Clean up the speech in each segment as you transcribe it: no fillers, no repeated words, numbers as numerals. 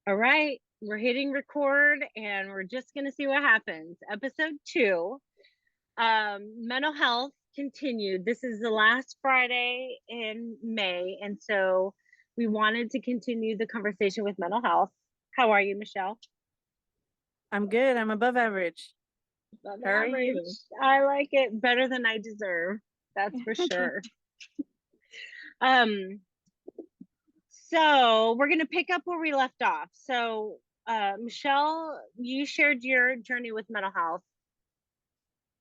All right, we're hitting record and we're just going to see what happens. Episode 2, mental health continued. This is the last Friday in May, and so we wanted to continue the conversation with mental health. How are you, Michelle? I'm good. I'm above average. Above How are average. you? I like it better than I deserve. That's for sure. Um, so we're gonna pick up where we left off. So, Michelle, you shared your journey with mental health.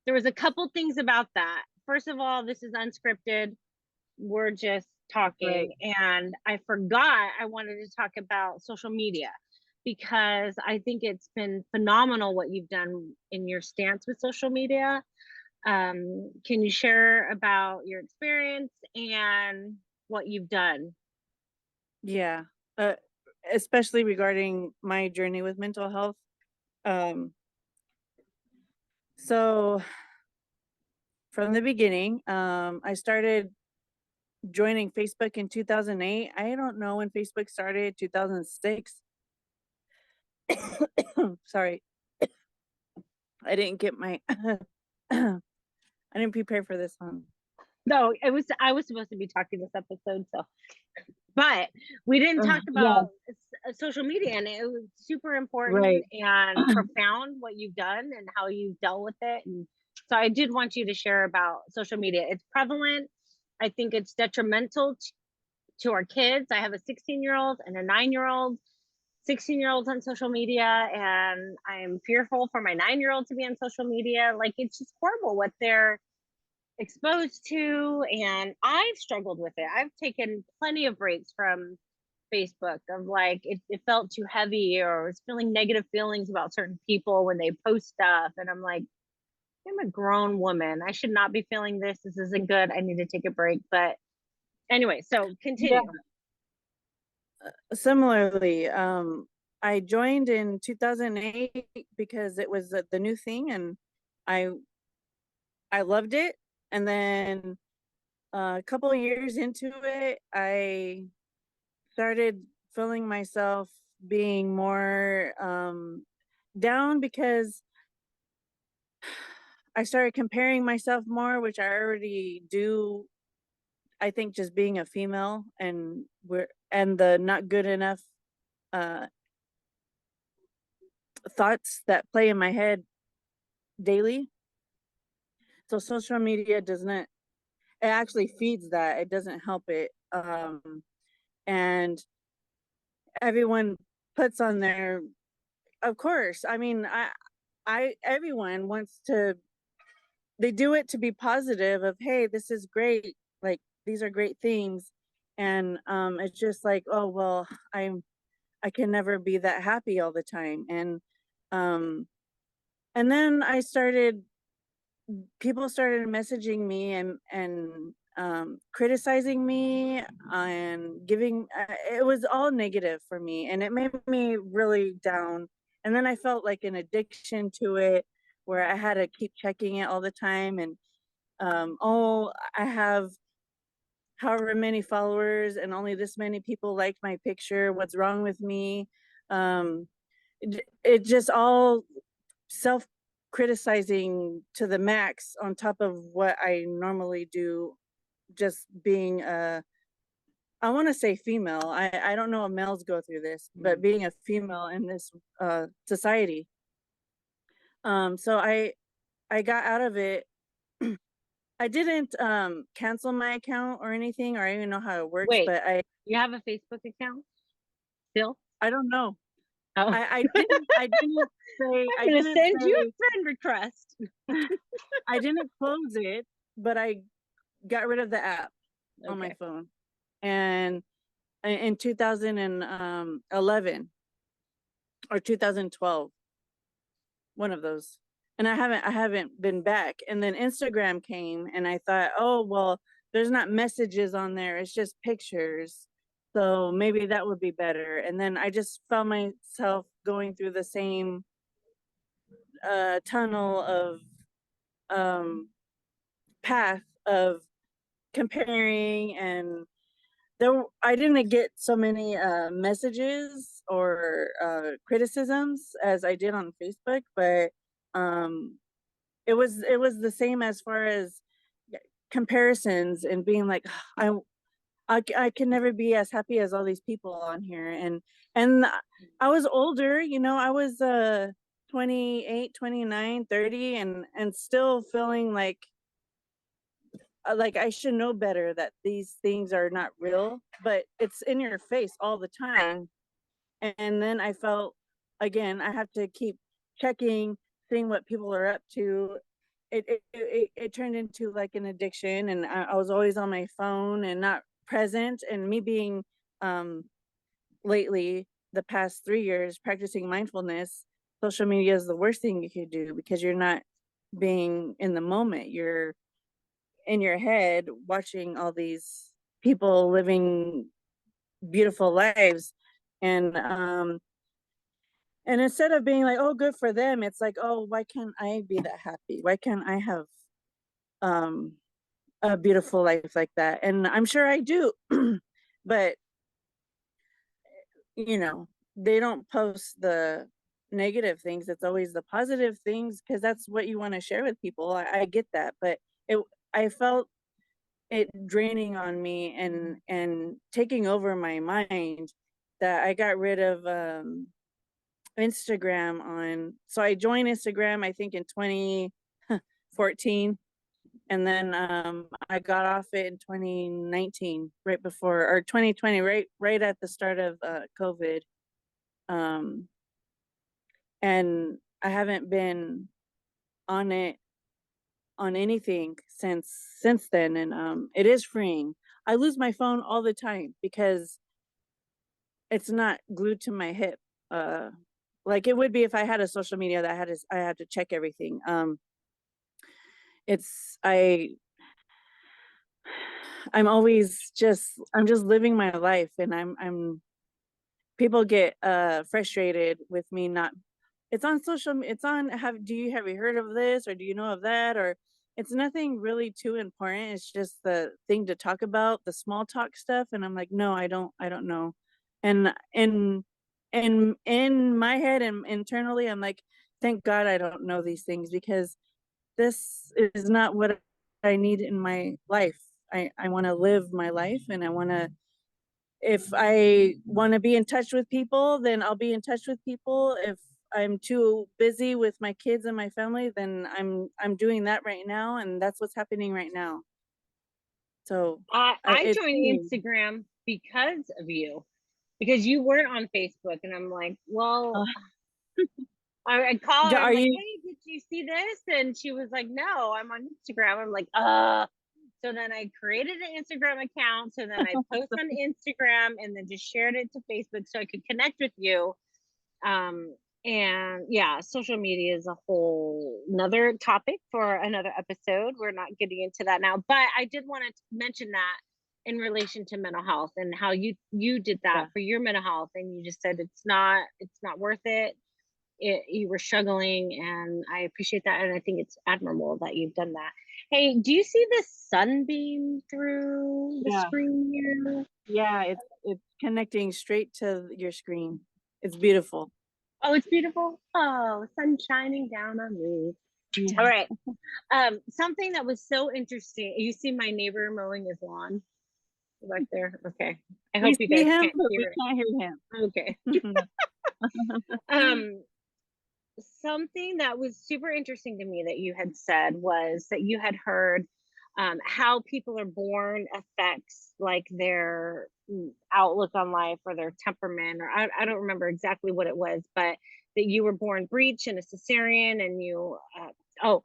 There was a couple things about that. First of all, this is unscripted. We're just Right. talking. And I forgot I wanted to talk about social media because I think it's been phenomenal what you've done in your stance with social media. Can you share about your experience and what you've done? Yeah. Uh, Especially regarding my journey with mental health. Um, so from the beginning, I started joining Facebook in 2008. I don't know when Facebook started, 2006. Sorry, I didn't get my, I didn't prepare for this one. No, it was I was supposed to be talking this episode, so but we didn't talk Yeah, about social media, and it was super important right. and profound what you've done and how you've dealt with it. And so I did want you to share about social media. It's prevalent. I think it's detrimental to our kids. I have a 16-year-old and a 9-year-old. 16-year-olds on social media, and I'm fearful for my 9-year-old to be on social media. Like, it's just horrible what they're exposed to, and I've struggled with it. I've taken plenty of breaks from Facebook of like it felt too heavy, or I was feeling negative feelings about certain people when they post stuff, and I'm like, I'm a grown woman, I should not be feeling this. This isn't good. I need to take a break. But anyway, so Yeah. continue. Similarly, I joined in 2008 because it was the new thing, and I I loved it. And then a couple of years into it, I started feeling myself being more down because I started comparing myself more, which I already do. I think just being a female and the not good enough uh, thoughts that play in my head daily. So social media does not, it actually feeds that. It doesn't help it. And everyone puts on their, of course, I mean, everyone wants to, they do it to be positive of, hey, this is great. Like, these are great things. And it's just like, oh, well, I can never be that happy all the time. Um, and then people started messaging me and criticizing me and giving it was all negative for me, and it made me really down. And then I felt like an addiction to it, where I had to keep checking it all the time. And oh, I have however many followers and only this many people liked my picture, what's wrong with me? It just all self criticizing to the max on top of what I normally do, just being a, I want to say female. I don't know if males go through this, but being a female in this society. So I got out of it. I didn't cancel my account or anything, or I don't even know how it works, Wait, but I you have a Facebook account still? I don't know. Oh, I didn't say I'm gonna send you a friend request. I didn't close it, but I got rid of the app on my Okay. phone. And in 2011 or 2012, one of those. And I haven't been back. And then Instagram came, and I thought, oh, well, there's not messages on there, it's just pictures. So maybe that would be better. And then I just found myself going through the same tunnel of um path of comparing. And there I didn't get so many messages or criticisms as I did on Facebook, but it was the same as far as comparisons and being like, I can never be as happy as all these people on here. And I was older, you know, I was 28, 29, 30, and still feeling like I should know better, that these things are not real, but it's in your face all the time. And then I felt, again, I have to keep checking, seeing what people are up to. It turned into like an addiction, and I was always on my phone and not present. And me being um lately, the past 3 years, practicing mindfulness, social media is the worst thing you could do, because you're not being in the moment. You're in your head watching all these people living beautiful lives. And instead of being like, oh, good for them, it's like, oh, why can't I be that happy? Why can't I have um a beautiful life like that? And I'm sure I do. But you know, they don't post the negative things. It's always the positive things, because that's what you want to share with people. I get that, but it I felt it draining on me and taking over my mind, that I got rid of Instagram on. So I joined Instagram, I think in 2014, and then I got off it in 2019, right before, or 2020, right at the start of COVID. Um, and I haven't been on it, on anything since then. And it is freeing. I lose my phone all the time because it's not glued to my hip, uh like it would be if I had a social media that I had to check everything. It's I'm always I'm just living my life, and I'm people get frustrated with me not. It's on it's on, have you heard of this, or do you know of that? Or it's nothing really too important. It's just the thing to talk about, the small talk stuff. And I'm like, no, I don't know. And in my head and internally, I'm like, thank God I don't know these things, because this is not what I need in my life. I want to live my life, and I want to, if I want to be in touch with people, then I'll be in touch with people. If I'm too busy with my kids and my family, then I'm doing that right now, and that's what's happening right now. So I it's joined freeing. Instagram because of you, because you weren't on Facebook, and I'm like, well, I call her. Are I'm like, you? hey, did you see this? And she was like, no, I'm on Instagram. I'm like, So then I created an Instagram account. So then I post on Instagram, and then just shared it to Facebook so I could connect with you. Um, and yeah, social media is a whole another topic for another episode. We're not getting into that now, but I did want to mention that in relation to mental health, and how you did that Yeah. for your mental health, and you just said it's not worth it. You were struggling, and I appreciate that, and I think it's admirable that you've done that. Hey, do you see the sunbeam through the Yeah. screen here? Yeah. It's connecting straight to your screen. It's beautiful. Oh, it's beautiful. Oh, sun shining down on me. All Yeah. right. Something that was so interesting. You see my neighbor mowing his lawn back there? Okay. I We hope you see guys him, can't but we hear can't hear it. Okay. him. Um, Something that was super interesting to me that you had said was that you had heard how people are born affects like their outlook on life or their temperament, or I don't remember exactly what it was, but that you were born breech and a cesarean, and you oh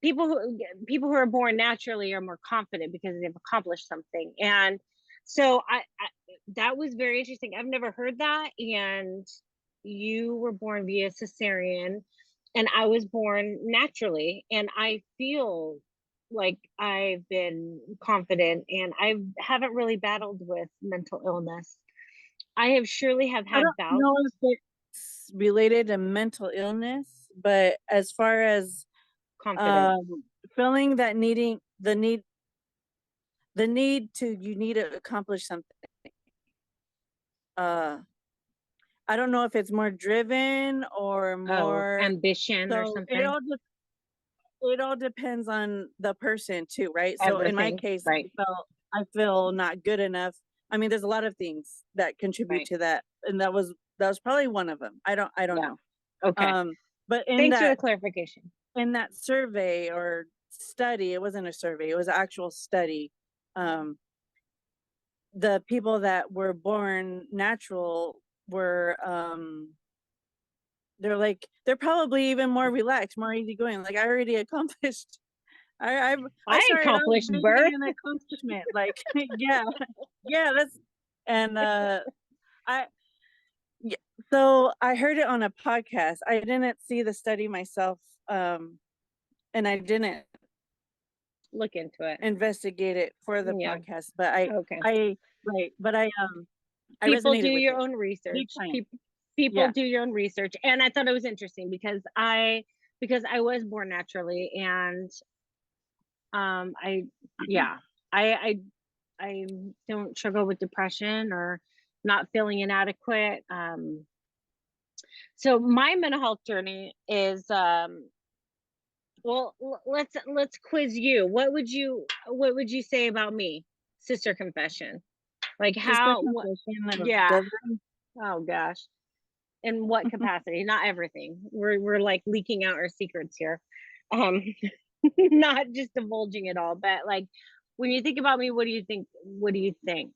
people who are born naturally are more confident because they've accomplished something. And so I that was very interesting. I've never heard that. And you were born via cesarean, and I was born naturally, and I feel like I've been confident, and I haven't really battled with mental illness. I have surely have I had don't bouts. know if it's related to mental illness, but as far as Confidence. um feeling that the need to, you need to accomplish something. uh I don't know if it's more driven or Oh, more, ambition or so something. it all depends on the person too, right? So in my Everything. case, Right. I feel not good enough. I mean, there's a lot of things that contribute Right. to that, and that was probably one of them. I don't Yeah. know. Okay. But Thanks for the clarification. in that survey or study, it wasn't a survey, it was an actual study. Um, the people that were born natural were they're like, they're probably even more relaxed, more easygoing. Like I already accomplished. I I started out accomplished big birth. in accomplishment. Like yeah, yeah. That's and I yeah. So I heard it on a podcast. I didn't see the study myself, and I didn't Look into it. investigate it for the Yeah. podcast. But Okay. I right. But I People do resonated with your it own big research. time. People Yeah. do your own research, and I thought it was interesting because I was born naturally, and I yeah, I I don't struggle with depression or not feeling inadequate. So my mental health journey is well, let's quiz you. What would you say about me? Sister confession. Like Sister how what confession of yeah. Desiree. Oh gosh. In what capacity? Not everything. We're like leaking out our secrets here. Um not just divulging it all, but like when you think about me, what do you think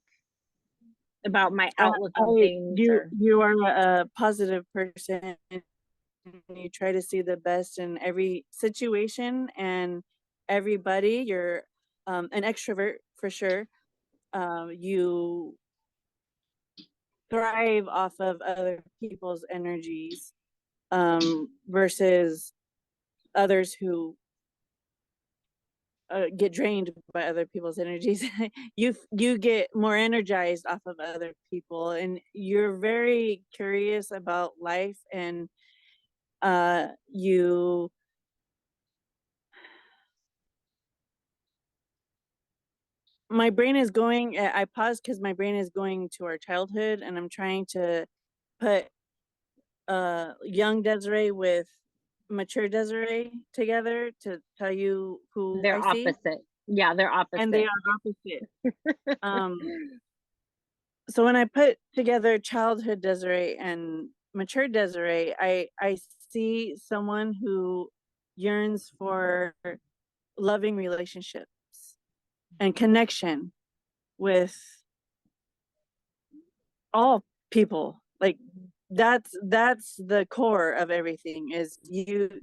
about my outlook on things or You are a positive person. You try to see the best in every situation and everybody. You're an extrovert for sure. You thrive off of other people's energies, versus others who get drained by other people's energies. You get more energized off of other people, and you're very curious about life, and you my brain is going, I paused because my brain is going to our childhood, and I'm trying to put young Desiree with mature Desiree together to tell you who I they're see, opposite. Yeah, they're and they opposite. are opposite. um so when I put together childhood Desiree and mature Desiree, I see someone who yearns for loving relationships and connection with all people. Like that's the core of everything, is you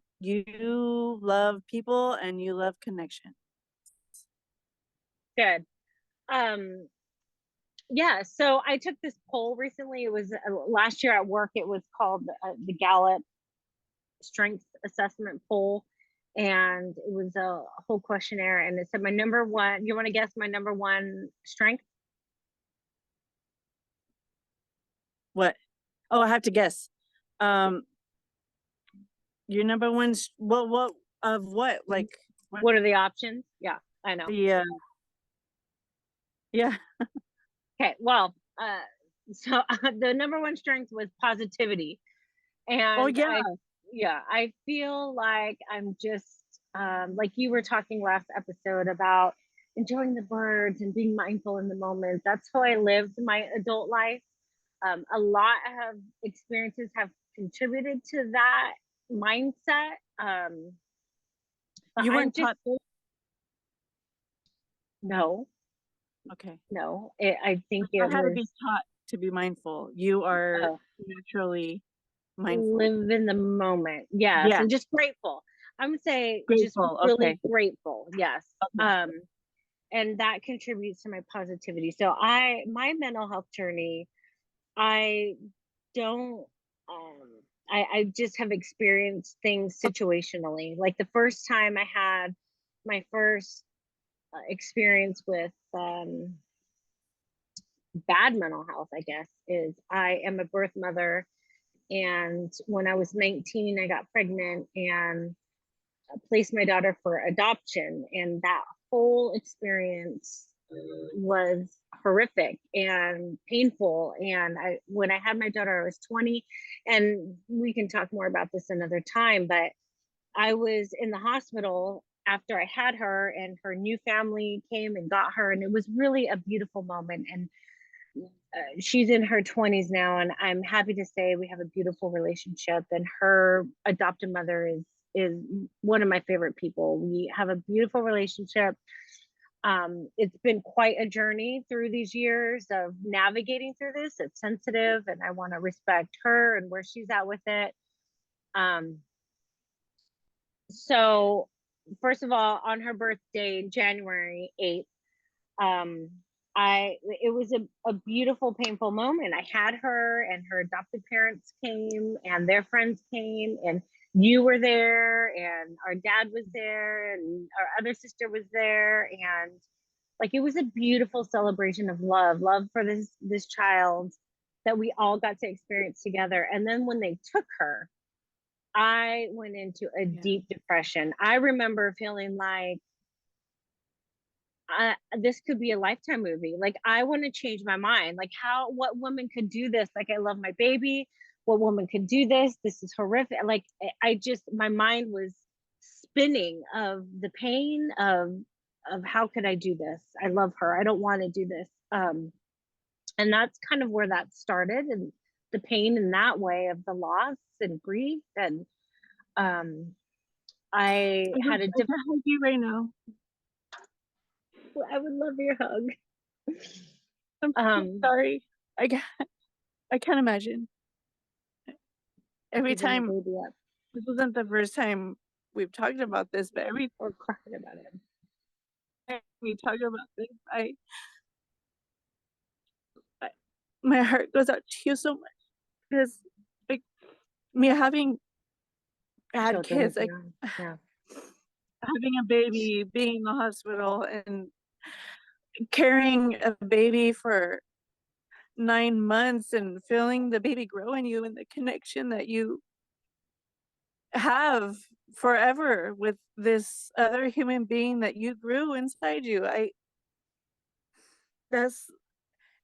love people and you love connection. Good. Um yeah, so I took this poll recently. It was last year at work. It was called the Gallup Strength Assessment Poll, and it was a whole questionnaire. And it said my number one. You want to guess my number one strength? What? Oh, I have to guess. um your number one, what of what, like what? What are the options? Yeah, I know. The yeah. Okay, well, so the number one strength was positivity, Oh and yeah. I feel like I'm just like you were talking last episode about enjoying the birds and being mindful in the moment. That's how I lived my adult life. A lot of experiences have contributed to that mindset. But You I'm weren't just taught this? no, Okay. no. I think I it had to was be taught to be mindful. You are uh, naturally mindful. live in the moment. Yes, Yeah. and just grateful. I would say just Grateful. really Okay. grateful. Yes. Okay. Um, and that contributes to my positivity. So my mental health journey, I don't I just have experienced things situationally. Like the first time I had my first experience with bad mental health, I guess, is I am a birth mother. And when I was 19, I got pregnant and placed my daughter for adoption. And that whole experience was horrific and painful. And when I had my daughter, I was 20, and we can talk more about this another time, but I was in the hospital after I had her, and her new family came and got her, and it was really a beautiful moment. And she's in her 20s now, and I'm happy to say we have a beautiful relationship. And her adopted mother is one of my favorite people. We have a beautiful relationship. It's been quite a journey through these years of navigating through this. It's sensitive, and I want to respect her and where she's at with it. Um, so first of all, on her birthday, January 8th, um, it was a beautiful, painful moment. I had her, and her adopted parents came, and their friends came, and you were there, and our dad was there, and our other sister was there, and like it was a beautiful celebration of love for this child that we all got to experience together. And then when they took her, I went into a deep depression. I remember feeling like this could be a Lifetime movie. Like, I want to change my mind. Like, what woman could do this? Like, I love my baby. What woman could do this? This is horrific. Like, I just, my mind was spinning of the pain of how could I do this? I love her. I don't want to do this. And that's kind of where that started, and the pain in that way of the loss and grief. And I had a I can hug you right now. I would love your hug. I'm sorry. I can't imagine. Every Giving your time, baby up this wasn't the first time we've talked about this, but every or crying about it. time we talk about this, my heart goes out to you so much, because like me having had Children of kids, like your own. Yeah. having a baby, being in the hospital, and carrying a baby for 9 months and feeling the baby grow in you, and the connection that you have forever with this other human being that you grew inside you. That's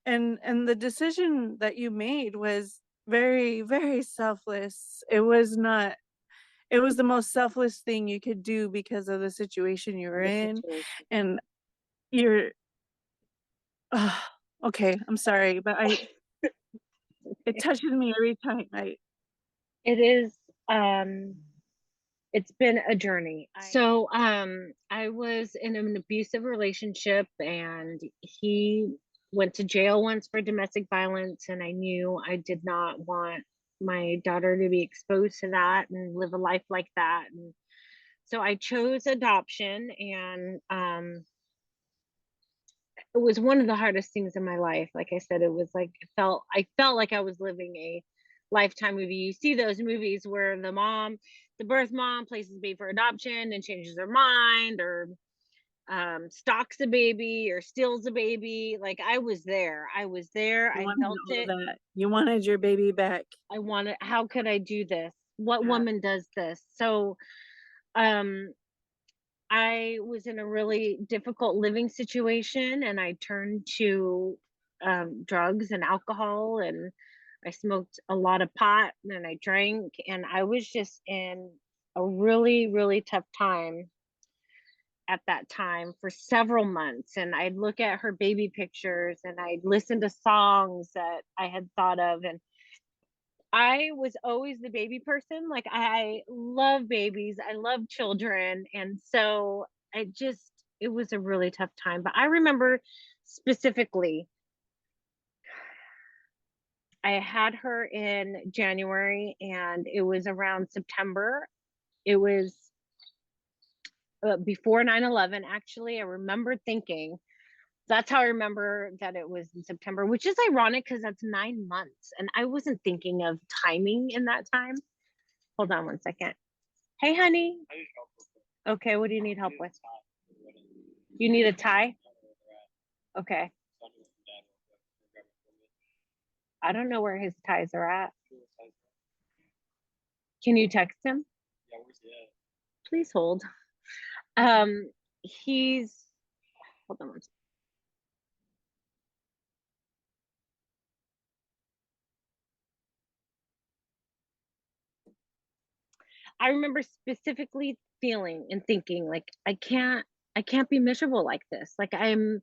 and the decision that you made was very, very selfless. It was the most selfless thing you could do because of the situation you were The in. situation. And you're uh, okay, I'm sorry, but it touches me every time. It is, it's been a journey. So I was in an abusive relationship, and he went to jail once for domestic violence, and I knew I did not want my daughter to be exposed to that and live a life like that. And so I chose adoption, and it was one of the hardest things in my life. Like I said, it was like I felt like I was living a Lifetime movie. You see those movies where the birth mom places a baby for adoption and changes her mind, or stalks a baby or steals a baby. Like, I was there. I was there. You I wanted felt all it. that. You wanted your baby back. I wanted, how could I do this? What Yeah. woman does this? So um I was in a really difficult living situation, and I turned to drugs and alcohol, and I smoked a lot of pot, and I drank, and I was just in a really, really tough time at that time for several months. And I'd look at her baby pictures, and I'd listen to songs that I had thought of. And I was always the baby person. Like, I love babies, I love children. And so it was a really tough time. But I remember specifically, I had her in January, and it was around September. It was before 9/11. Actually, I remember thinking, that's how I remember that it was in September, which is ironic because that's 9 months. And I wasn't thinking of timing in that time. Hold on one second. Hey, honey. Okay, what do you need help with? You need a tie? Okay. I don't know where his ties are at. Can you text him? Please hold. He's, hold on one second. I remember specifically feeling and thinking like, I can't be miserable like this. Like I'm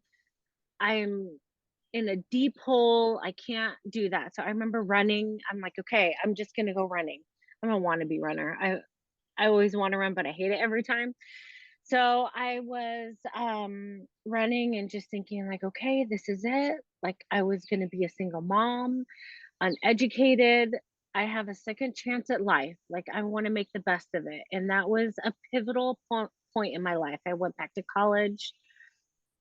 in a deep hole. I can't do that. So I remember running. I'm like, okay, I'm just gonna go running. I'm a wannabe runner. I always want to run, but I hate it every time. So I was running and just thinking like, okay, this is it. Like I was gonna be a single mom, uneducated. I have a second chance at life. Like I want to make the best of it. And that was a pivotal point in my life. I went back to college.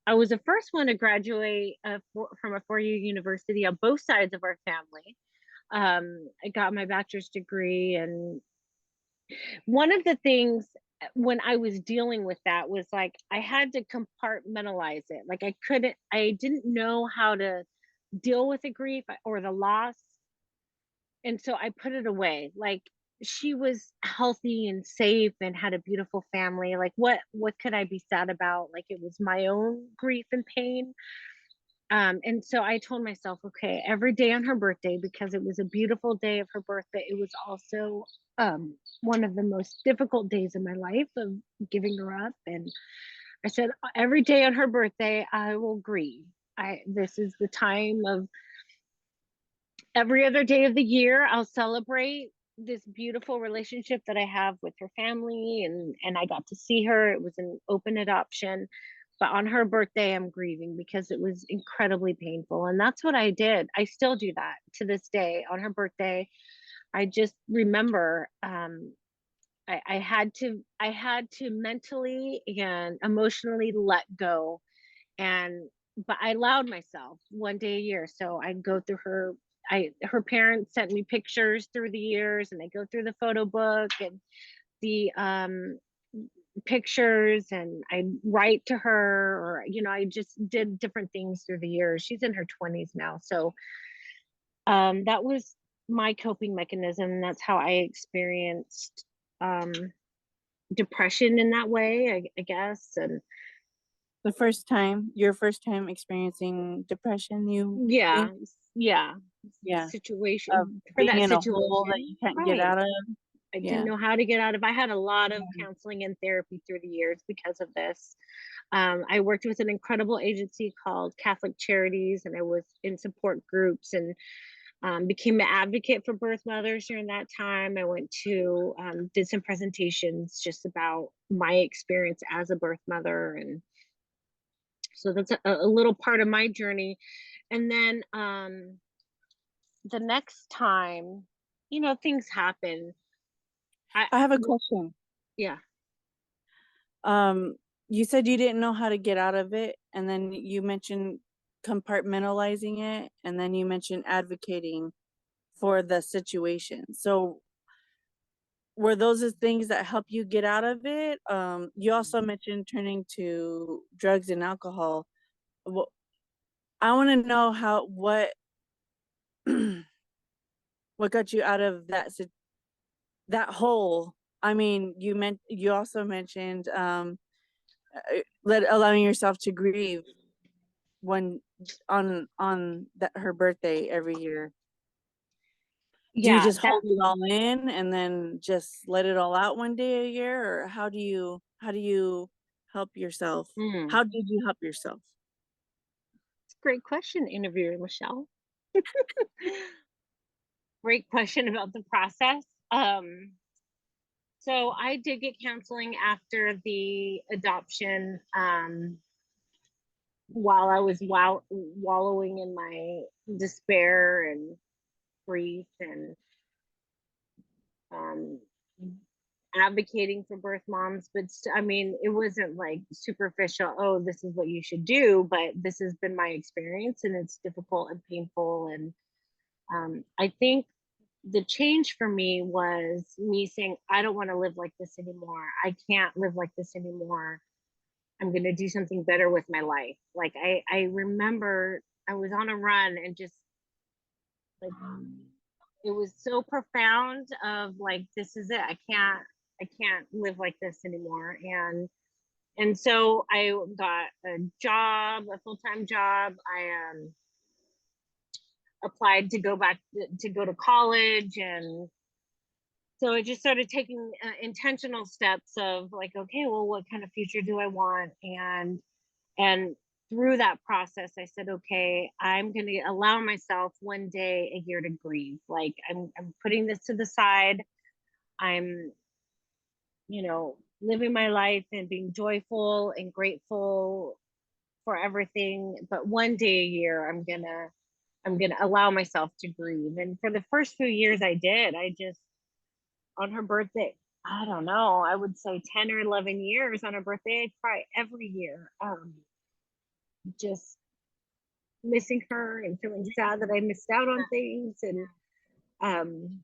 I was the first one to graduate from a four-year university on both sides of our family. I got my bachelor's degree, and one of the things when I was dealing with that was like I had to compartmentalize it. Like I didn't know how to deal with the grief or the loss, and so I put it away. Like she was healthy and safe and had a beautiful family. Like what could I be sad about? Like it was my own grief and pain. And so I told myself, okay, every day on her birthday, because it was a beautiful day of her birthday, it was also one of the most difficult days of my life of giving her up. And I said, every day on her birthday, I will grieve. This is the time of every other day of the year, I'll celebrate this beautiful relationship that I have with her family, and I got to see her. It was an open adoption. But on her birthday, I'm grieving because it was incredibly painful. And that's what I did. I still do that to this day. On her birthday, I just remember I had to mentally and emotionally let go. And but I allowed myself one day a year. So I go through her parents sent me pictures through the years, and I go through the photo book and the pictures, and I write to her, or I just did different things through the years. She's in her 20s now. So that was my coping mechanism. That's how I experienced um depression in that way, I guess. And Your first time experiencing depression, you yeah, think? yeah, Yeah. Of situation for being that in a hole that situation, you can't get right? out of. I didn't Yeah. know how to get out of. I had a lot of Yeah. counseling and therapy through the years because of this. I worked with an incredible agency called Catholic Charities, and I was in support groups, and became an advocate for birth mothers during that time. I went to did some presentations just about my experience as a birth mother, and so that's a little part of my journey. And then the next time, things happen. I I have a question. Yeah. Um, you said you didn't know how to get out of it, and then you mentioned compartmentalizing it, and then you mentioned advocating for the situation. So were those the things that help you get out of it? You also mentioned turning to drugs and alcohol. Well, I want to know what got you out of that hole. I mean, you also mentioned allowing yourself to grieve when her birthday every year. Do you Yeah, just hold it all in and then just let it all out one day a year, or how do you help yourself? mm, How did you help yourself? it's a great question, interviewer Michelle. Great question about the process. So I did get counseling after the adoption, while I was wallowing in my despair and grief, and um, advocating for birth moms. But I mean, it wasn't like superficial, oh, this is what you should do, but this has been my experience, and it's difficult and painful. And I think the change for me was me saying, I don't want to live like this anymore. I can't live like this anymore. I'm going to do something better with my life. Like I remember I was on a run, and just like it was so profound of like, this is it. I can't live like this anymore. And so I got a job, a full-time job. I applied to go back to go to college, and So I just started taking intentional steps of like, okay, well, what kind of future do I want? And through that process, I said, okay, I'm going to allow myself one day a year to grieve. Like I'm putting this to the side. I'm, living my life and being joyful and grateful for everything. But one day a year, I'm gonna allow myself to grieve. And for the first few years I did, I just on her birthday, I don't know, I would say 10 or 11 years on her birthday, I'd cry every year. Just missing her and feeling sad that I missed out on things. And um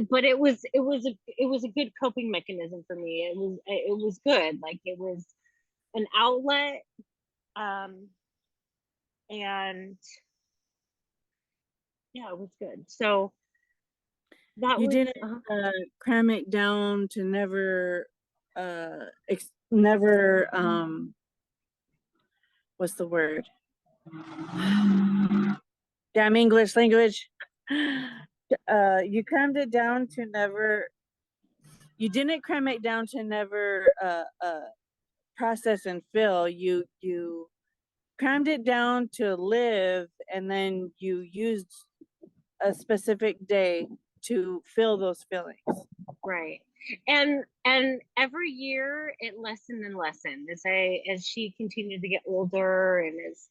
but it was a good coping mechanism for me. It was good. Like it was an outlet. Um and yeah, it was good. So that You was didn't cram it down to never, never, what's the word? Damn English language. You crammed it down to never, you didn't cram it down to never process and feel. You crammed it down to live, and then you used a specific day to feel those feelings. right. And every year it lessened and lessened as she continued to get older, and as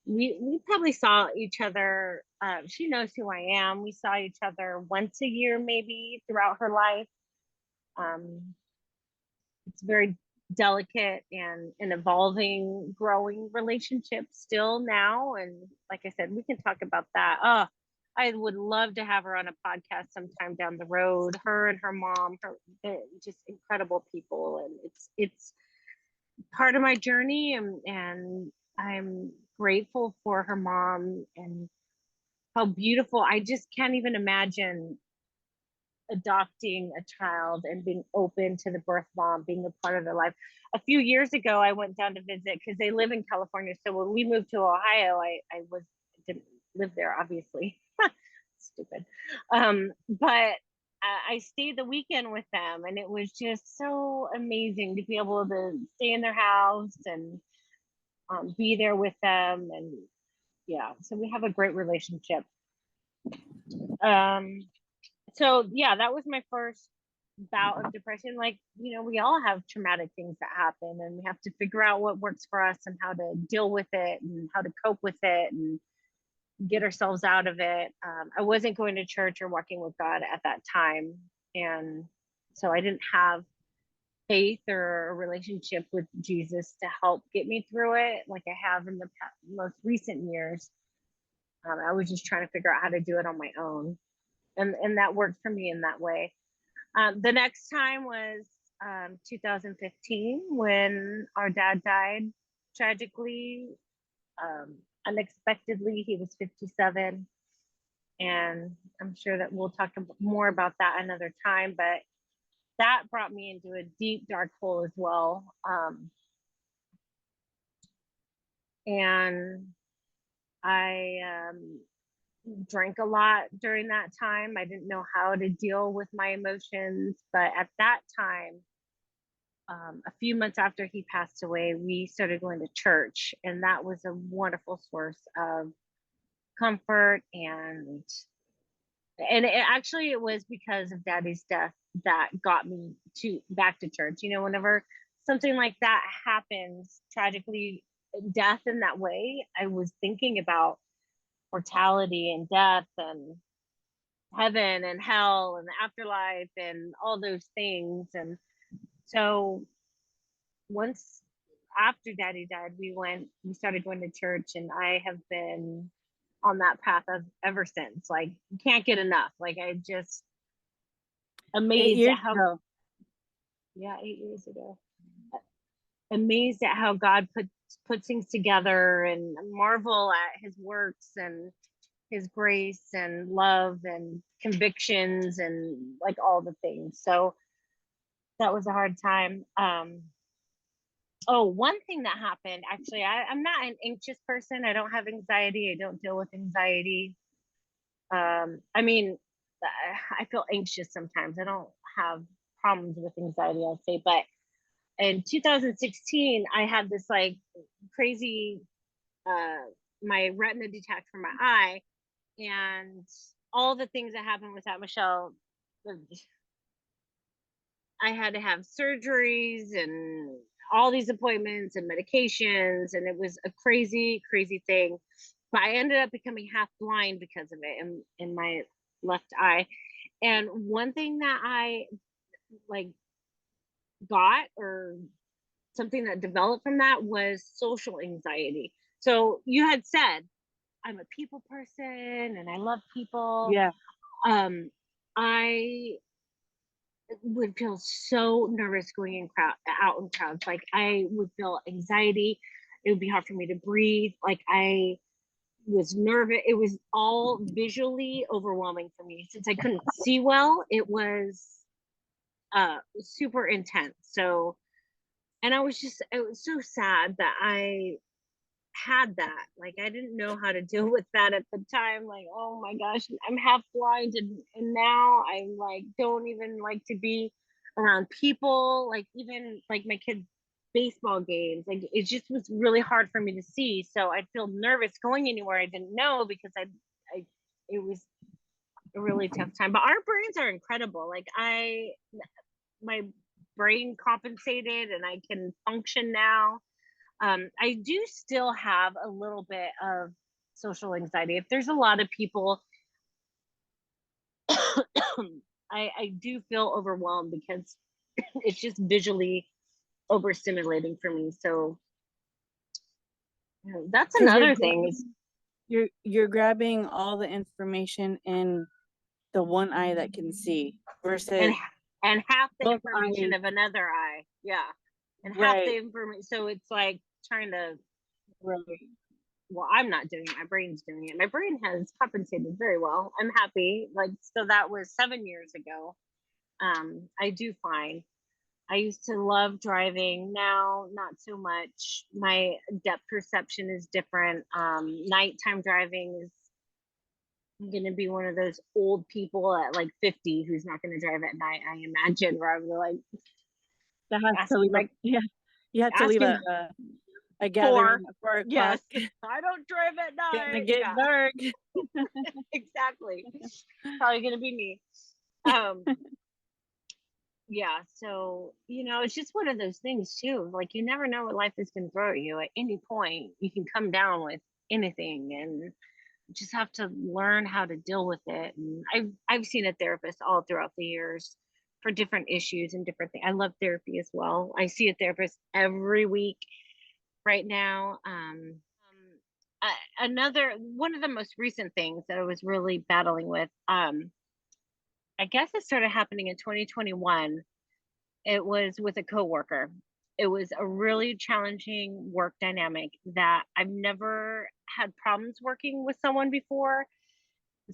we probably saw each other. She knows who I am. We saw each other once a year maybe throughout her life. um it's very delicate and an evolving, growing relationship still now. And like I said, we can talk about that. Oh, I would love to have her on a podcast sometime down the road. Her and her mom, they're just incredible people, and it's part of my journey. And I'm grateful for her mom and how beautiful. I just can't even imagine adopting a child and being open to the birth mom being a part of their life. A few years ago, I went down to visit because they live in California. So when we moved to Ohio, I didn't live there, obviously. Stupid. But I stayed the weekend with them, and it was just so amazing to be able to stay in their house and be there with them. And yeah, so we have a great relationship. Um, so yeah, that was my first bout of depression. Like, we all have traumatic things that happen, and we have to figure out what works for us and how to deal with it and how to cope with it and get ourselves out of it. I wasn't going to church or walking with God at that time, and so I didn't have faith or a relationship with Jesus to help get me through it like I have in the most recent years. I was just trying to figure out how to do it on my own, and that worked for me in that way. The next time was 2015 when our dad died tragically, unexpectedly. He was 57. And I'm sure that we'll talk more about that another time. But that brought me into a deep, dark hole as well. And I drank a lot during that time. I didn't know how to deal with my emotions. But at that time, a few months after he passed away, we started going to church. And that was a wonderful source of comfort. And it was because of daddy's death that got me to back to church. Whenever something like that happens, tragically, death in that way, I was thinking about mortality and death and heaven and hell and the afterlife and all those things. And so once after daddy died, we started going to church, and I have been on that path ever since. Like, you can't get enough. Like, I just 8 amazed years at how ago. yeah, 8 years ago. Amazed at how God puts things together, and marvel at his works and his grace and love and convictions and like all the things. So that was a hard time. Oh, one thing that happened, actually, I'm not an anxious person. I don't have anxiety. I don't deal with anxiety. I mean, I feel anxious sometimes. I don't have problems with anxiety, I'll say, but in 2016, I had this like crazy, uh, my retina detached from my eye, and all the things that happened with that, Michelle, I had to have surgeries and all these appointments and medications, and it was a crazy, crazy thing. But I ended up becoming half blind because of it in my left eye. And one thing that I like got, or something that developed from that, was social anxiety. So you had said I'm a people person and I love people. Yeah. I would feel so nervous going out in crowds. Like I would feel anxiety. It would be hard for me to breathe. Like I was nervous. It was all visually overwhelming for me. Since I couldn't see well, it was super intense. So, and it was so sad that I had that. Like I didn't know how to deal with that at the time. Like, oh my gosh, I'm half blind, and now I'm like don't even like to be around people. Like even like my kids' baseball games. Like it just was really hard for me to see. So I'd feel nervous going anywhere I didn't know, because I it was a really tough time. But our brains are incredible. Like my brain compensated and I can function now. I do still have a little bit of social anxiety. If there's a lot of people, I do feel overwhelmed because it's just visually overstimulating for me. So that's Because another thing is, you're grabbing all the information in the one eye that can see and versus and half the both information eyes. of another eye. Yeah. And half the Right. information. So it's like trying to, Right. well, I'm not doing it. My brain's doing it. My brain has compensated very well. I'm happy. Like, so that was 7 years ago. I do fine. I used to love driving. Now, not so much. My depth perception is different. Nighttime driving is, I'm going to be one of those old people at like 50 who's not going to drive at night, I imagine, where I'm like That has to asking, leave a like yeah. You have to leave asking a gathering for, at 4 o'clock. yes, I don't drive at Gonna night. get Yeah, dark. exactly. Probably going to be me. Um, yeah, so it's just one of those things too. Like you never know what life is going to throw at you. At any point you can come down with anything, and you just have to learn how to deal with it. And I've seen a therapist all throughout the years for different issues and different things. I love therapy as well. I see a therapist every week right now. Another one of the most recent things that I was really battling with, I guess it started happening in 2021. It was with a coworker. It was a really challenging work dynamic that I've never had problems working with someone before.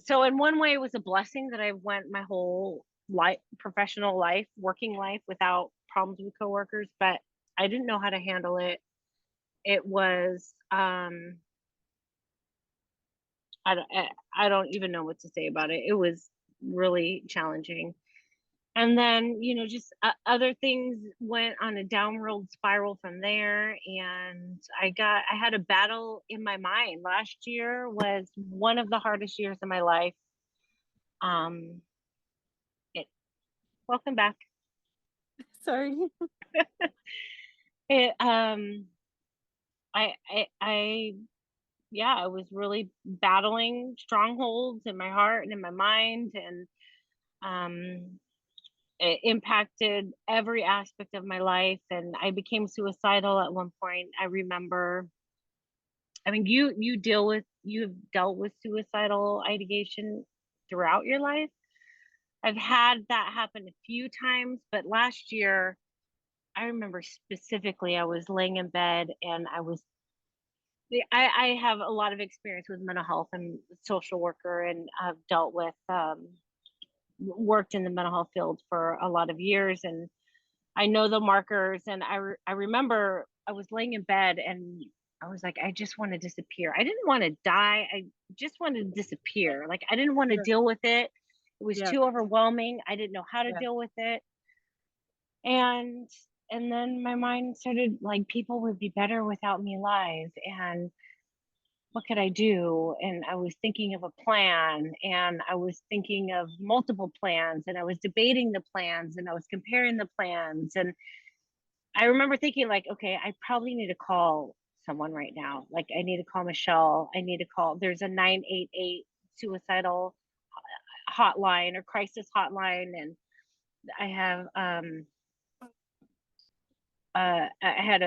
So in one way it was a blessing that I went my whole life, professional life, working life, without problems with coworkers, but I didn't know how to handle it. It was I don't even know what to say about it. It was really challenging. And then just other things went on a downward spiral from there, and I had a battle in my mind. Last year was one of the hardest years of my life. um it, Welcome back. Sorry. it I yeah, I was really battling strongholds in my heart and in my mind, and um it impacted every aspect of my life, and I became suicidal at one point. I remember, I mean, you've dealt with suicidal ideation throughout your life. I've had that happen a few times, but last year I remember specifically I was laying in bed and I have a lot of experience with mental health. I'm a social worker, and I've dealt with worked in the mental health field for a lot of years, and I know the markers. And I remember I was laying in bed and I was like, I just want to disappear. I didn't want to die. I just wanted to disappear. Like I didn't want to Yeah. deal with it. It was Yeah. too overwhelming. I didn't know how to Yeah. deal with it. And then my mind started like people would be better without me alive, and what could I do? And I was thinking of a plan, and I was thinking of multiple plans, and I was debating the plans, and I was comparing the plans. And I remember thinking like, okay, I probably need to call someone right now. Like I need to call Michelle. I need to call, there's a 988 suicidal hotline or crisis hotline. And I have I had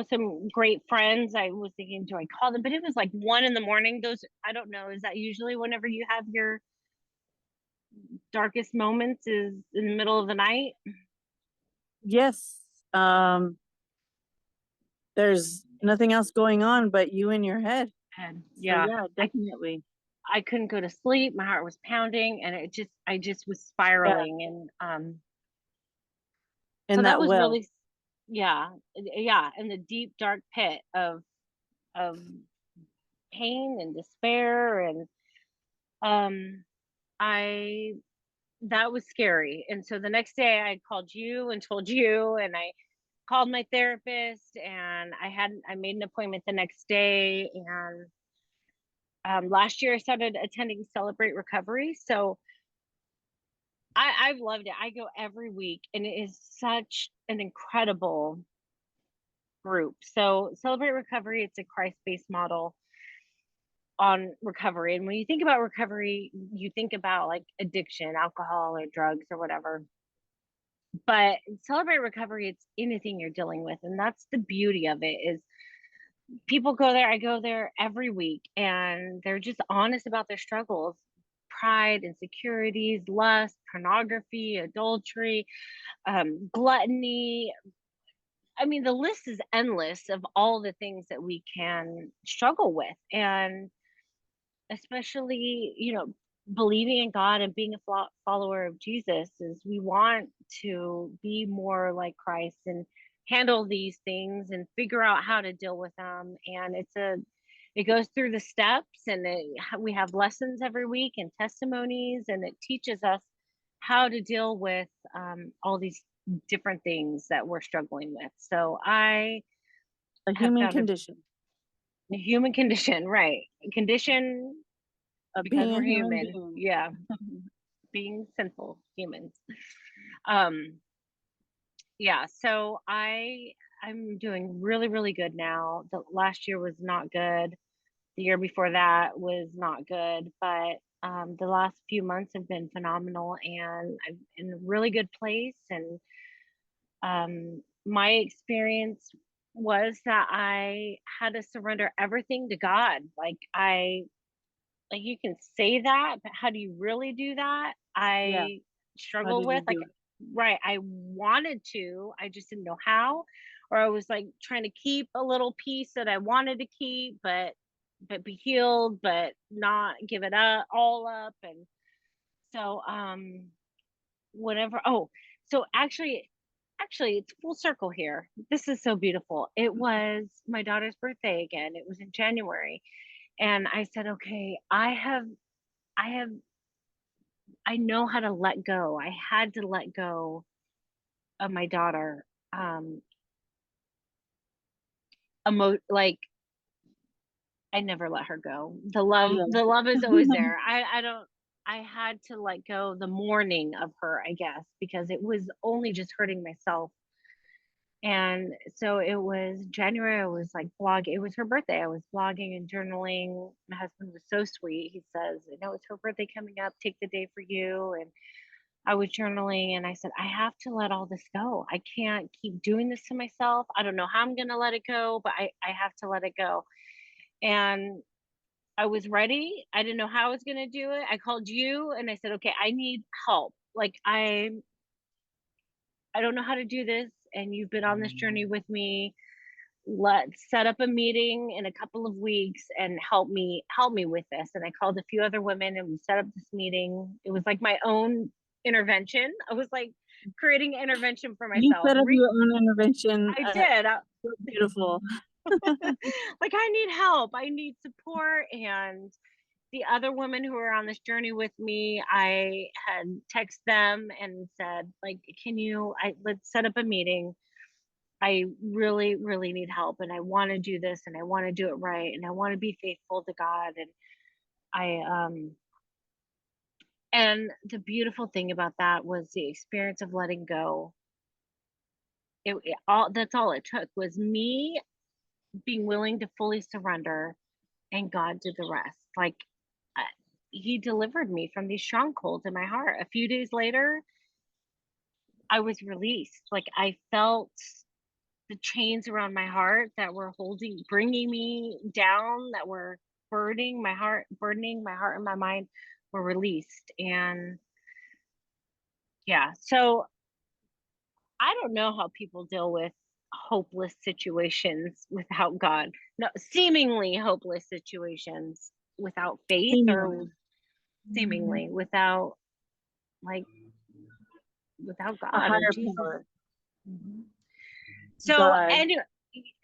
some great friends. I was thinking, do I call them? But it was like 1 in the morning. Those, I don't know. Is that usually whenever you have your darkest moments, is in the middle of the night? Yes. There's nothing else going on but you in your head. And So yeah, yeah, definitely. I couldn't go to sleep. My heart was pounding, and I just was Yeah. spiraling. And so In that that was well. really, yeah, yeah, in the deep dark pit of pain and despair. And um I that was scary. And so the next day I called you and told you, and I called my therapist, and I made an appointment the next day. And last year I started attending Celebrate Recovery. So I've loved it. I go every week, and it is such an incredible group. So Celebrate Recovery, it's a Christ-based model on recovery. And when you think about recovery, you think about like addiction, alcohol or drugs or whatever. But Celebrate Recovery, it's anything you're dealing with. And that's the beauty of it is people go there. I go there every week, and they're just honest about their struggles, pride, insecurities, lust, pornography, adultery, gluttony. I mean, the list is endless of all the things that we can struggle with. And especially, believing in God and being a follower of Jesus, is we want to be more like Christ and handle these things and figure out how to deal with them. And it goes through the steps, and we have lessons every week and testimonies, and it teaches us how to deal with all these different things that we're struggling with. So I A have human found condition a human condition, right? Condition of because being we're a human human. being. Yeah, being sinful humans. Um, yeah, so I'm doing really, really good now. The last year was not good. The year before that was not good, but the last few months have been phenomenal, and I'm in a really good place. And my experience was that I had to surrender everything to God. Like you can say that, but how do you really do that? Yeah. I How struggle did you with like, do it? right, I wanted to, I just didn't know how. Or I was like trying to keep a little piece that I wanted to keep, but be healed, but not give it up all up. And so whatever. Oh, so actually it's full circle here. This is so beautiful. It was my daughter's birthday again. It was in January. And I said, okay, I have I know how to let go. I had to let go of my daughter. Um like I never let her go. Yeah. The love is always there. I don't I had to let go the mourning of her, I guess, because it was only just hurting myself. And so it was January. I was like it was her birthday. I was blogging and journaling. My husband was so sweet. He says, I know it's her birthday coming up. Take the day for you. And I was journaling, and I said, I have to let all this go. I can't keep doing this to myself. I don't know how I'm going to let it go, but I have to let it go. And I was ready. I didn't know how I was going to do it. I called you and I said, okay, I need help. Like I don't know how to do this. And you've been on this journey with me. Let's set up a meeting in a couple of weeks and help me with this. And I called a few other women, and we set up this meeting. It was like my own intervention. I was like creating an intervention for You myself. set up your own intervention. I did. So beautiful. Like I need help. I need support. And the other women who were on this journey with me, I had text them and said, like, can you, let's set up a meeting. I really, really need help and I want to do this and I want to do it right and I want to be faithful to God. And I, and the beautiful thing about that was the experience of letting go. It all, that's all it took was me being willing to fully surrender and God did the rest. Like, uh, he delivered me from these strongholds in my heart. A few days later, I was released. Like, I felt the chains around my heart that were holding, bringing me down, that were burdening my heart and my mind were released. And yeah, so I don't know how people deal with hopeless situations without God. No, seemingly hopeless situations without faith, or Seemingly. seemingly without, like, without A God or higher Jesus. power. Mhm. So God. anyway,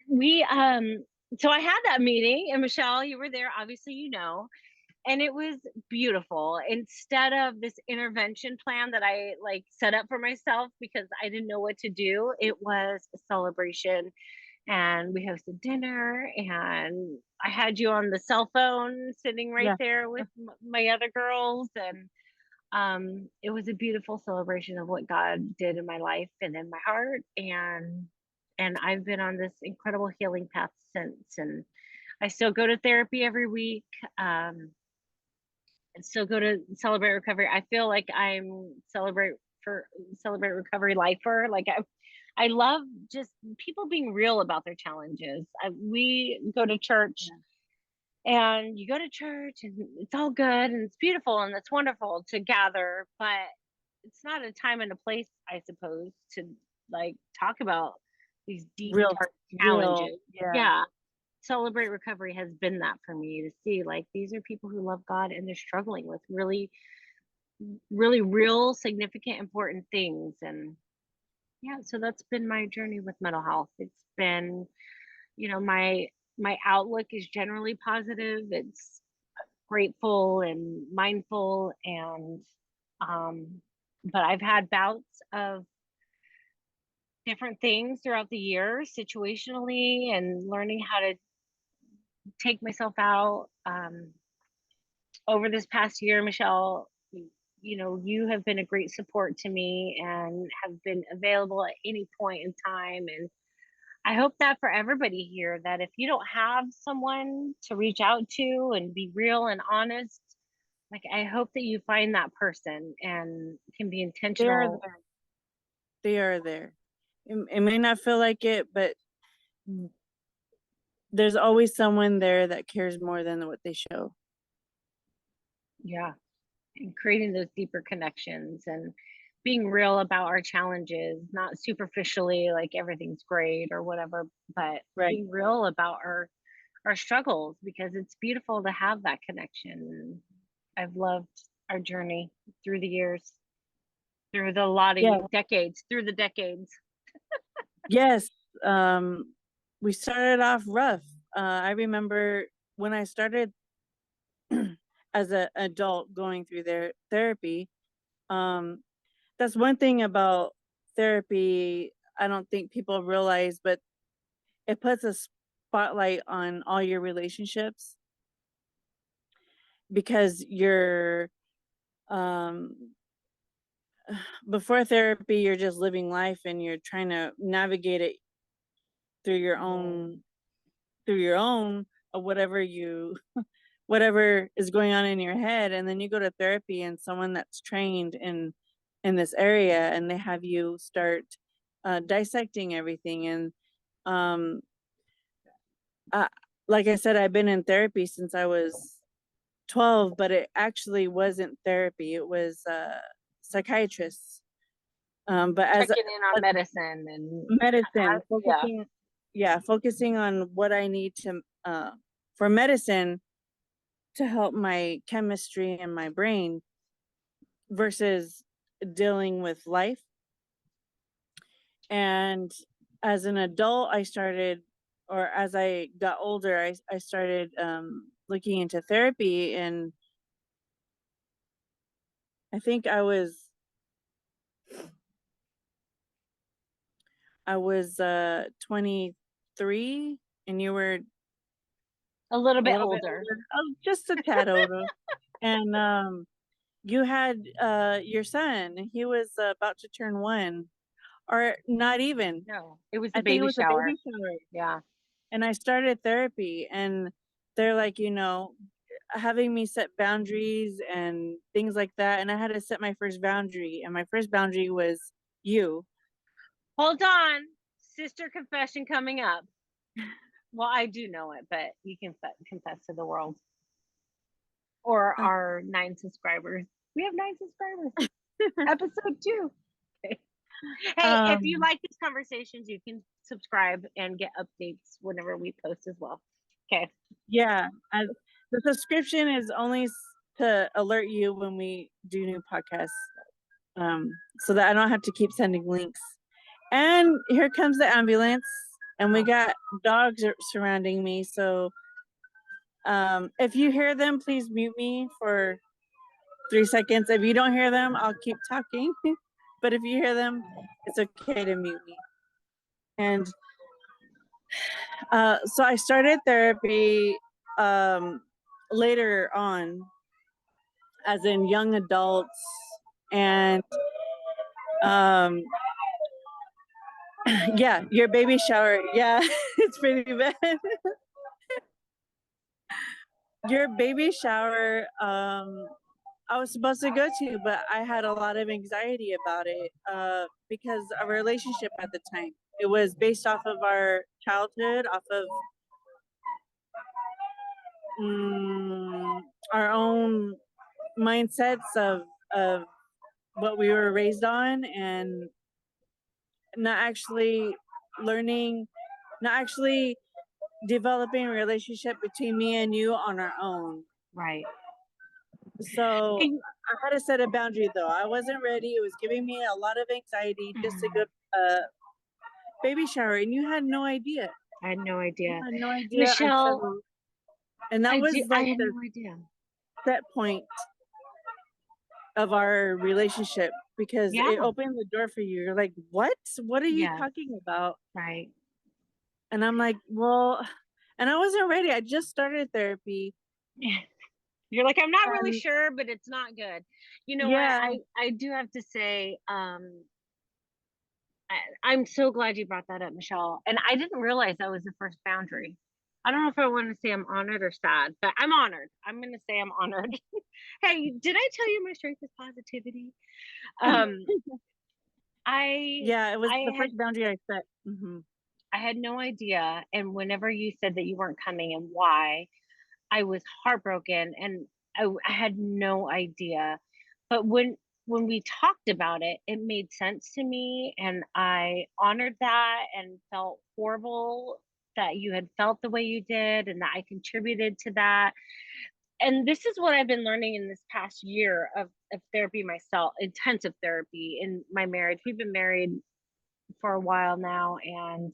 we so I had that meeting, and Michelle, you were there, obviously, and it was beautiful. Instead of this intervention plan that I like set up for myself because I didn't know what to do, it was a celebration. And we hosted dinner, and I had you on the cell phone sitting right Yeah. there with my other girls. And it was a beautiful celebration of what God did in my life and in my heart. And I've been on this incredible healing path since. And I still go to therapy every week. And still go to Celebrate Recovery. I feel like I'm Celebrate Recovery lifer. Like, I love just people being real about their challenges. We go to church, and you go to church and it's all good and it's beautiful and it's wonderful to gather, but it's not a time and a place, I suppose, to like talk about these deep, Real, dark real. challenges. Yeah. Yeah. Celebrate Recovery has been that for me, to see like these are people who love God and they're struggling with really, really real, significant, important things. And yeah, so that's been my journey with mental health. It's been, my outlook is generally positive. It's grateful and mindful, and um but I've had bouts of different things throughout the years situationally, and learning how to take myself out. Over this past year, Michelle, you have been a great support to me and have been available at any point in time. And I hope that for everybody here, that if you don't have someone to reach out to and be real and honest, like, I hope that you find that person and can be They are intentional. there. They are there. It may not feel like it, but there's always someone there that cares more than what they show. Yeah. And creating those deeper connections and being real about our challenges, not superficially like everything's great or whatever, but Right. being real about our struggles, because it's beautiful to have that connection. I've loved our journey through the years, through the lot of Yeah. decades, through the decades. Yes. We started off rough. I remember when I started as an adult going through their therapy. Um, that's one thing about therapy I don't think people realize, but it puts a spotlight on all your relationships, because you're um before therapy you're just living life and you're trying to navigate it through your Yeah. own through your own whatever whatever is going on in your head. And then you go to therapy and someone that's trained in this area, and they have you start dissecting everything. And um I, like I said, I've been in therapy since I was 12, but it actually wasn't therapy, it was psychiatrists. But Checking in on as medicine and medicine, yeah. focusing on what I need to for medicine to help my chemistry and my brain, versus dealing with life. And as an adult, I started, or as I got older, I started looking into therapy, and I think I was 23 and you were A little a bit little bit older. older. Oh, just a tad older. And you had your son. He was about to turn 1, or not even. No, it was the I think it baby was a shower. baby shower. Yeah. And I started therapy, and they're like, having me set boundaries and things like that. And I had to set my first boundary, and my first boundary was you. Hold on. Sister confession coming up. Well, I do know it, but you can confess to the world or Uh, our 9 subscribers. We have 9 subscribers. Episode 2. Okay. Hey, if you um, like these conversations, you can subscribe and get updates whenever we post as well. Okay. yeah, the subscription is only to alert you when we do new podcasts, so that I don't have to keep sending links. And here comes the ambulance, and we got dogs surrounding me. So if you hear them, please mute me for 3 seconds. If you don't hear them, I'll keep talking. But if you hear them, it's okay to mute me. And so I started therapy later on, as in young adults, and um, yeah, your baby shower. Yeah, it's pretty bad. Your baby shower, I was supposed to go to, but I had a lot of anxiety about it because our relationship at the time, it was based off of our childhood, off of our own mindsets of what we were raised on, and not actually learning, not actually developing a relationship between me and you on our own. Right. So And I had to set a boundary, though. I wasn't ready. It was giving me a lot of anxiety just to go baby shower, and you had no idea. I had no You idea. had no idea Michelle, until, and that was I like had the no idea. set point of our relationship, because Yeah. it opened the door for you. You're like, what? What are you Yeah. talking about? Right. And I'm like, well, and I wasn't ready. I just started therapy. You're like, I'm not really And sure, but it's not good. You know what? yeah, I do have to say, I'm so glad you brought that up, Michelle. And I didn't realize that was the first boundary. I don't know if I want to say I'm honored or sad, but I'm honored. I'm going to say I'm honored. Hey, did I tell you my strength is positivity? Um, I yeah, it was I the had first boundary I set. I had no idea. And whenever you said that you weren't coming and why, I was heartbroken and I had no idea. But when we talked about it, it made sense to me and I honored that and felt horrible that you had felt the way you did and that I contributed to that. And this is what I've been learning in this past year of therapy myself, intensive therapy in my marriage. We've been married for a while now and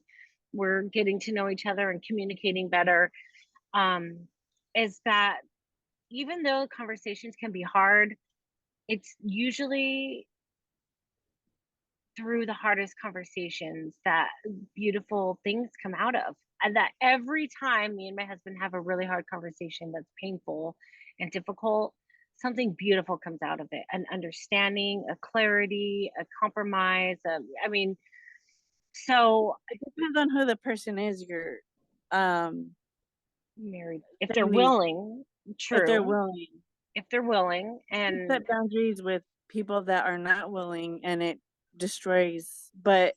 we're getting to know each other and communicating better. Um, is that even though conversations can be hard, it's usually through the hardest conversations that beautiful things come out of. And that every time me and my husband have a really hard conversation that's painful and difficult, something beautiful comes out of it, an understanding, a clarity, a compromise. I mean, so It depends on who the person is you're um married, if they're setting these, willing, if they're true, willing. if they're willing. You And set boundaries with people that are not willing, and it destroys, but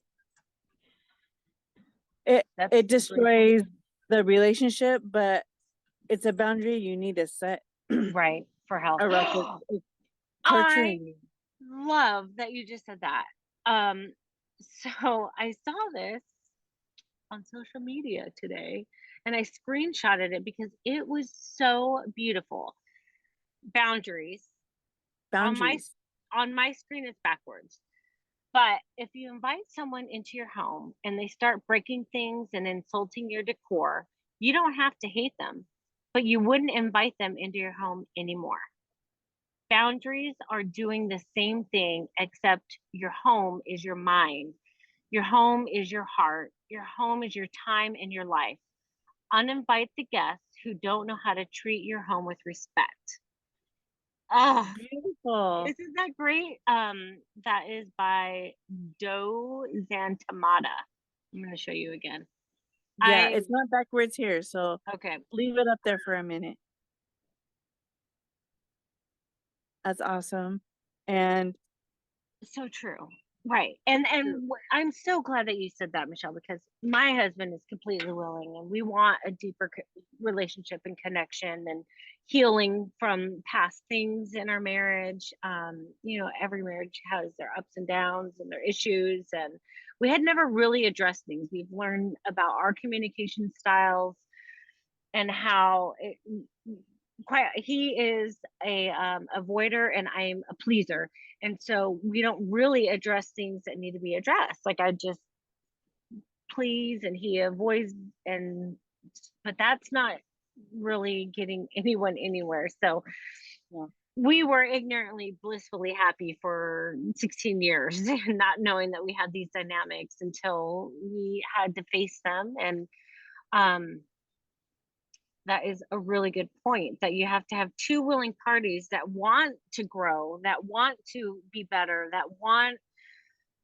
it that's it a great point. destroys the relationship, but it's a boundary you need to set, Right, for health. or else it's I torturing you. love that you just said that. Um, so I saw this on social media today and I screenshotted it because it was so beautiful. Boundaries. On my Boundaries. on my screen it's backwards. But if you invite someone into your home and they start breaking things and insulting your decor, you don't have to hate them, but you wouldn't invite them into your home anymore. Boundaries are doing the same thing, except your home is your mind. Your home is your heart. Your home is your time and your life. Uninvite the guests who don't know how to treat your home with respect. Oh, Beautiful. isn't that great? That is by Do Zantamata. I'm going to show you again. Yeah, it's not backwards here, so Okay. leave it up there for a minute. That's awesome. And So true. Right. And I'm so glad that you said that, Michelle, because my husband is completely willing and we want a deeper relationship and connection and healing from past things in our marriage. You know, every marriage has their ups and downs and their issues, and we had never really addressed things. We've learned about our communication styles and how he is a avoider and I'm a pleaser, and so we don't really address things that need to be addressed. Like I just please and he avoids, and but that's not really getting anyone anywhere. So yeah. we were ignorantly blissfully happy for 16 years not knowing that we had these dynamics until we had to face them. And um that is a really good point, that you have to have two willing parties that want to grow, that want to be better, that want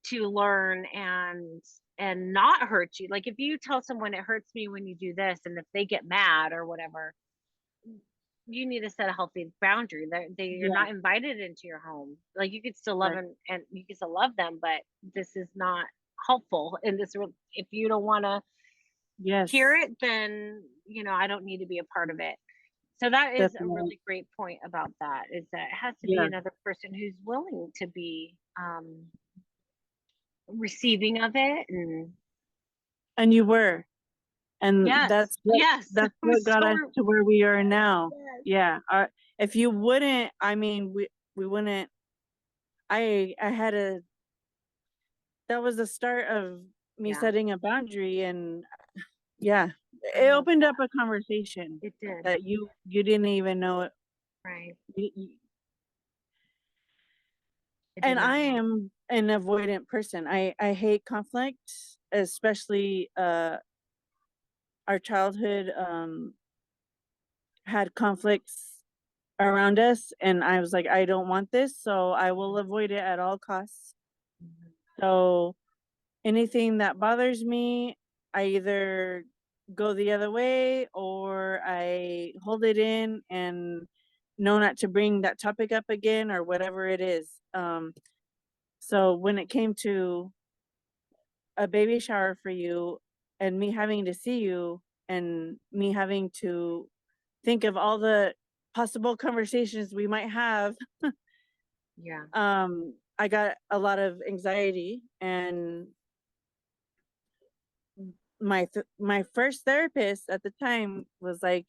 to learn and not hurt you. Like if you tell someone it hurts me when you do this, and if they get mad or whatever, you need to set a healthy boundary. You're Yeah, not invited into your home. Like you could still love right. and you can still love them, but this is not helpful in this. If you don't want to Yes, hear it, then I don't need to be a part of it. So that is a definitely. really great point about that, is that it has to be Yeah. another person who's willing to be receiving of it. And you were. And Yes, that's what yes, that's I'm what got us so to where we are now. yes, Yeah. If you wouldn't, I mean, we wouldn't. I had a that was the start of me yeah, setting a boundary, and yeah, I it love opened up that. a conversation It did, that you didn't even know it. right? I did And I not know. am an avoidant person. I hate conflict, especially our childhood had conflicts around us, and I was like, I don't want this, so I will avoid it at all costs. Mhm. So anything that bothers me, I either go the other way or I hold it in and know not to bring that topic up again or whatever it is. So when it came to a baby shower for you and me having to see you and me having to think of all the possible conversations we might have, Yeah, I got a lot of anxiety, and my first therapist at the time was like,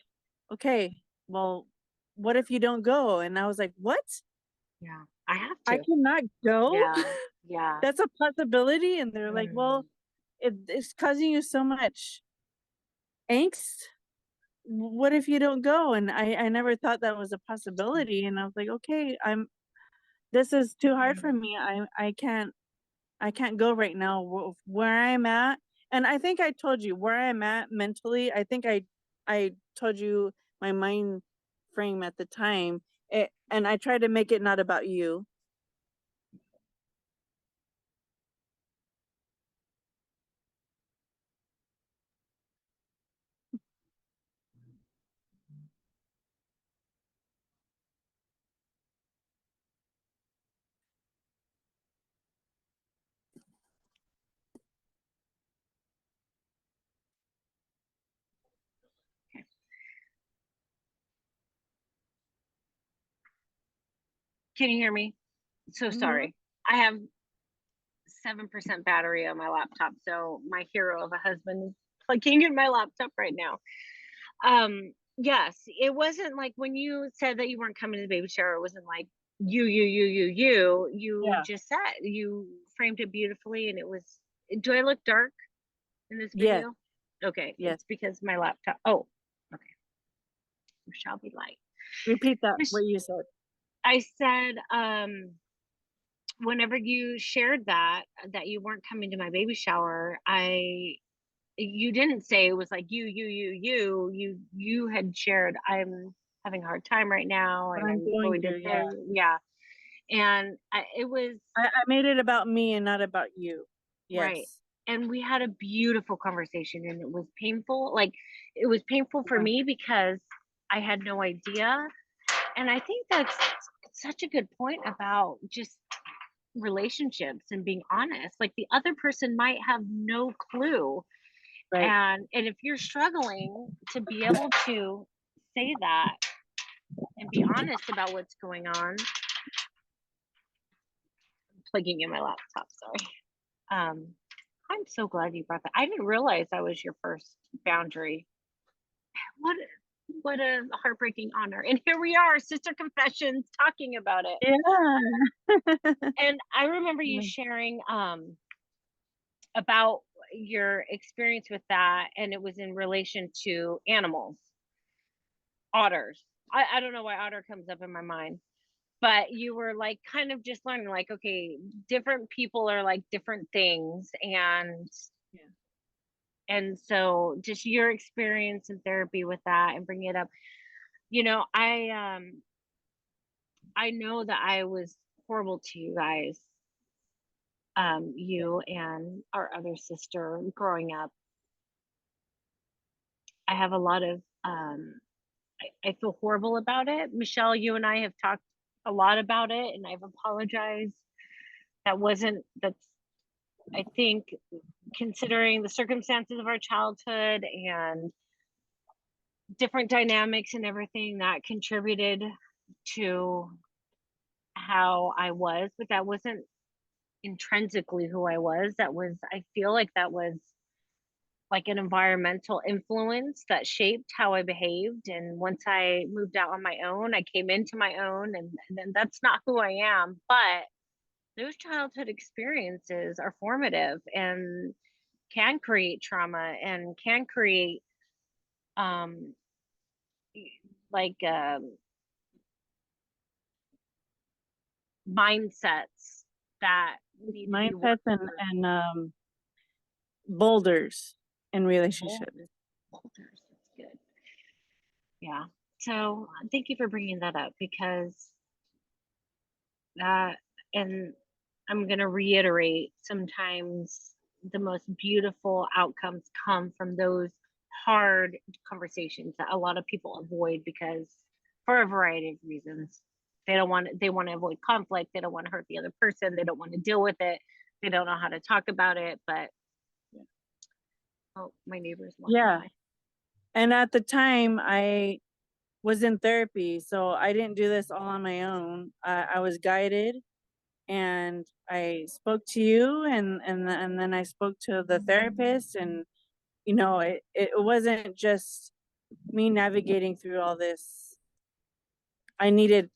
okay, well, what if you don't go? And I was like, what? yeah, I have I to. cannot go? Yeah, yeah. That's a possibility? And they're like, well, Mhm. it's causing you so much angst. What if you don't go? And I never thought that was a possibility. And I was like, okay, this is too hard for me. I can't go right now. Where I'm at, and I think I told you where I'm at mentally. I think I told you my mind frame at the time, and I tried to make it not about you. Can you hear me? So Hmm. sorry. I have 7% battery on my laptop, so my hero of a husband is plugging in my laptop right now. Yes, it wasn't like when you said that you weren't coming to the baby shower, it wasn't like you Yeah. just said, you framed it beautifully, and it was, do I look dark in this Yes. video? Okay, Yes. it's because my laptop, oh, okay. shall be light. Repeat that, Mich- what you said. I said, whenever you shared that you weren't coming to my baby shower, you didn't say it was like you had shared, I'm having a hard time right now and I'm I'm going going to through, yeah. yeah. And it was I made it about me and not about you. right. Yes. And we had a beautiful conversation and it was painful. Like it was painful for Yeah. me because I had no idea. And I think that's such a good point about just relationships and being honest. Like the other person might have no clue. Right. And if you're struggling to be able to say that and be honest about what's going on, I'm plugging in my laptop, sorry. I'm so glad you brought that. I didn't realize that was your first boundary. What what a heartbreaking honor. And here we are, sister confessions, talking about it. Yeah. And I remember you sharing about your experience with that, and it was in relation to animals, otters. I don't know why otter comes up in my mind, but you were like kind of just learning, like, okay, different people are like different things, Yeah. and so just your experience in therapy with that and bringing it up. You know, I know that I was horrible to you guys, you and our other sister growing up. I have a lot of I feel horrible about it. Michelle, you and I have talked a lot about it and I've apologized. That's I think, considering the circumstances of our childhood and different dynamics and everything, that contributed to how I was, but that wasn't intrinsically who I was. I feel like that was like an environmental influence that shaped how I behaved. And once I moved out on my own, I came into my own, and then that's not who I am. But those childhood experiences are formative and can create trauma and can create um like mindsets that need to be Mindsets worked through. and boulders in relationships. Boulders, that's good. Yeah. So thank you for bringing that up, because that, and I'm going to reiterate, sometimes the most beautiful outcomes come from those hard conversations that a lot of people avoid because, for a variety of reasons, they want to avoid conflict, they don't want to hurt the other person, they don't want to deal with it, they don't know how to talk about it. But oh, my neighbor's walking Yeah. by. And at the time I was in therapy, so I didn't do this all on my own. I was guided, and I spoke to you, and then I spoke to the therapist, and it wasn't just me navigating through all this. I needed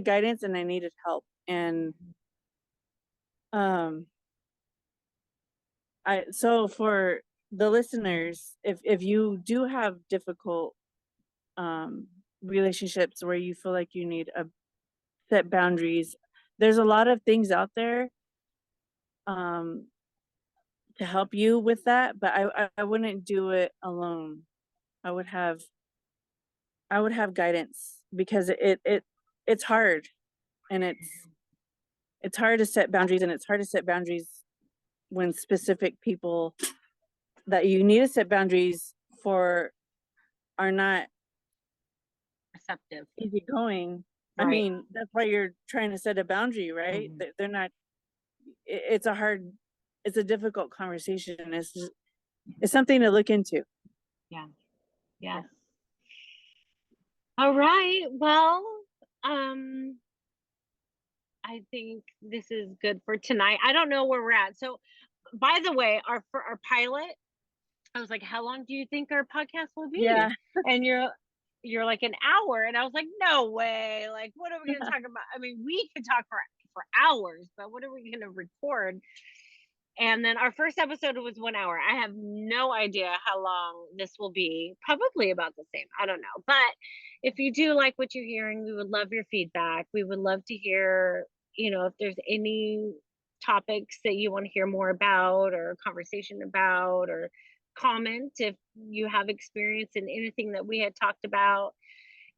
guidance and I needed help. And so for the listeners, if you do have difficult relationships where you feel like you need a set boundaries, there's a lot of things out there to help you with that, but I wouldn't do it alone. I would have guidance, because it's hard, and it's hard to set boundaries, and it's hard to set boundaries when specific people that you need to set boundaries for are not Receptive. easygoing. I Right. mean, that's why you're trying to set a boundary, right? They're not. It's it's a difficult conversation. It's something to look into. Yeah. Yes. All right. Well, I think this is good for tonight. I don't know where we're at. So, by the way, for our pilot, I was like, "How long do you think our podcast will be?" Yeah. And you're like, an hour, and I was like, "No way! Like, what are we going to talk about? I mean, we could talk for hours, but what are we going to record?" And then our first episode was 1 hour. I have no idea how long this will be. Probably about the same. I don't know. But if you do like what you're hearing, we would love your feedback. We would love to hear, if there's any topics that you want to hear more about or conversation about, or comment if you have experience in anything that we had talked about.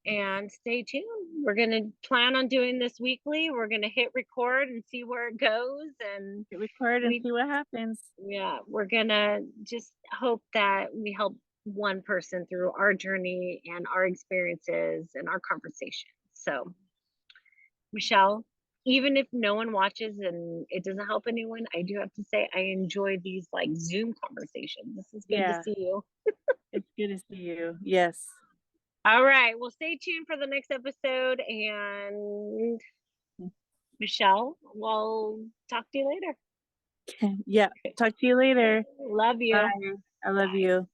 And stay tuned. We're going to plan on doing this weekly. We're going to hit record and see where it goes. And Hit record and we, see what happens. yeah, we're going to just hope that we help one person through our journey and our experiences and our conversations. So, Michelle, even if no one watches and it doesn't help anyone, I do have to say I enjoy these like Zoom conversations. This is good to Yeah, see you. it's good to see you. Yes. All right. Well, stay tuned for the next episode. And Michelle, we'll talk to you later. Yeah. Talk to you later. Love you. Bye. I love Bye. you.